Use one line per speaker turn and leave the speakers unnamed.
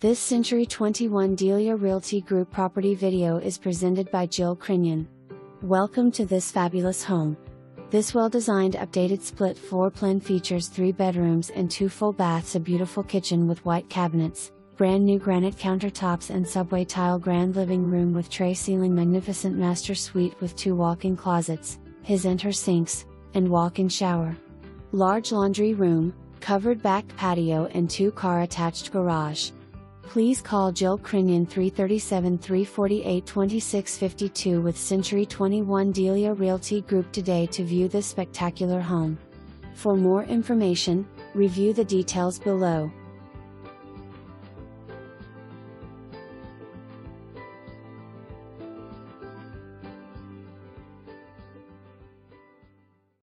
This Century 21 Delia Realty Group property video is presented by Jill Crinion. Welcome to this fabulous home. This well-designed updated split floor plan features 3 bedrooms and 2 full baths, a beautiful kitchen with white cabinets, brand new granite countertops and subway tile, grand living room with tray ceiling, magnificent master suite with 2 walk-in closets, his enter sinks, and walk-in shower. Large laundry room, covered back patio and 2-car attached garage. Please call Jill Crinion 337-348-2652 with Century 21 Delia Realty Group today to view this spectacular home. For more information, review the details below.